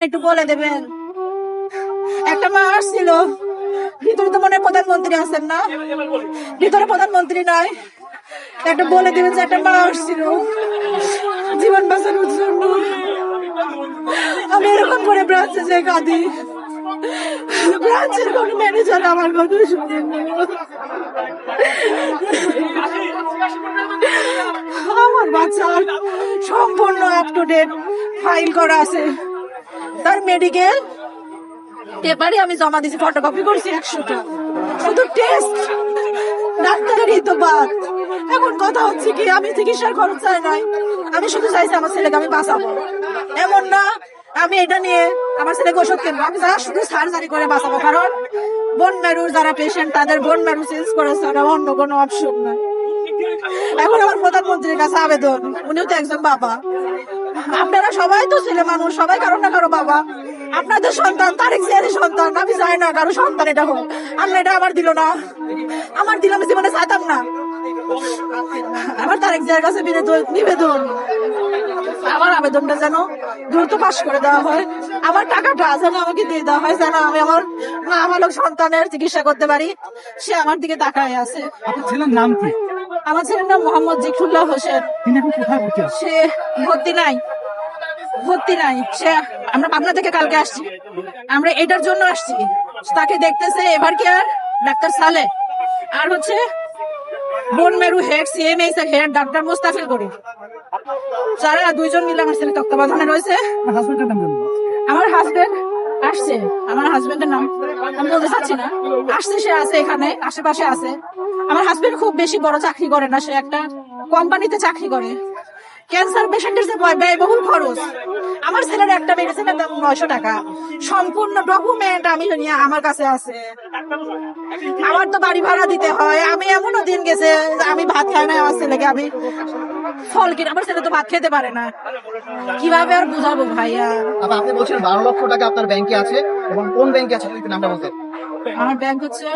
একটু বলে দেবেন। একটা মা আসছিল, ভিতরে তো মনে হয় প্রধানমন্ত্রী আছেন না, ভিতরে প্রধানমন্ত্রী নয়, একটা বলে দেবেন যে একটা মা আসছিল জীবন বাঁচানোর জন্য। আমি এরকম করে ব্রাঞ্চে যে কাঁদি, ব্রাঞ্চের কোন ম্যানেজার আমার কথা শুনেন না। আমার বাচ্চার সম্পূর্ণ আপ টু ডেট ফাইল করা আছে, তার মেডিকেল পেপারে আমি জমা দিছি, ফটোকপি করছি 100টা, শুধু টেস্ট ডাক্তারেরই তো বাদ। এখন কথা হচ্ছে কি, আমি চিকিৎসার খরচ চাই নাই, আমি শুধু চাইছি আমার ছেলেকে আমি বাঁচাবো। এমন না আমি এটা নিয়ে আমার ছেলেকে ওষুধ কিনবো, আমি যা শুধু সার্জারি করে বাঁচাবো, কারণ বোন ম্যারুর যারা পেশেন্ট তাদের বোন ম্যারু চেঞ্জ করেছে, ওটা অন্য কোনো অপশন নাই। এখন আমার প্রধানমন্ত্রীর কাছে আবেদন, উনিও তো একজন বাবা, আপনারা সবাই তো ছেলে মানুষ, সবাই কারো না কারো বাবা, আপনাদের সন্তান তারেক জিয়ারই সন্তান, আমি চাই না কারো সন্তান এটা হোক। আল্লাহ এটা আমার দিল না, আমার দিল আমি জীবনে চাইতাম না। আমার তারেক জিয়ার কাছে নিবেদন, আমার আবেদনটা যেন দ্রুত পাশ করে দেওয়া হয়, আমার টাকাটা যেন আমাকে দিয়ে দেওয়া হয়, যেন আমি আমার নাবালক সন্তানের চিকিৎসা করতে পারি। সে আমার দিকে তাকায় আছে। আপনার ছেলের নাম কি? আমার ছেলের নাম মোহাম্মদ জিকরুল্লাহ হোসেন। তিনি এখন কোথায় ভর্তি আছেন? সে ভর্তি নাই, ভর্তি নাই। সে আমরা পাবনা থেকে কালকে আসছি, আমরা এটার জন্য আসছি, তাকে দেখতেছে এভার কেয়ার ডাক্তার সালে, আর হচ্ছে বোন মেরু হেড সিএমএইচ এর হেড ডাক্তার মোস্তাফিল করি, যারা দুইজন মিলে আমার ছেলে তত্ত্বাবধানে রয়েছে। আপনার হাজবেন্ডের নাম জানেন? আমার হাজবেন্ড আসছে, আমার হাজবেন্ডের নাম আমি বলতে চাচ্ছি না, আসছে, সে আছে এখানে আশেপাশে আছে। আমার হাজবেন্ড খুব বেশি বড় চাকরি করে না, সে একটা কোম্পানিতে চাকরি করে। ক্যান্সার পেশেন্টের যে ব্যয়বহুল খরচ, আমার ছেলের একটা মেডিসিনের দাম 900 টাকা, সম্পূর্ণ ডকুমেন্ট আমি নিয়ে আমার কাছে আছে। আমার তো বাড়ি ভাড়া দিতে হয়, আমি এমনও দিন গেছে আমি ভাত খাই না আমার ছেলেকে, আমি ফল কিনে, আমার ছেলে তো ভাত খেতে পারে না, কিভাবে আর বুঝাবো ভাইয়া। আপনি বলছেন 12 লক্ষ টাকা আপনার ব্যাংকে আছে, এবং কোন ব্যাংকে আছে নামটা বলতে? আমার ব্যাংক হচ্ছে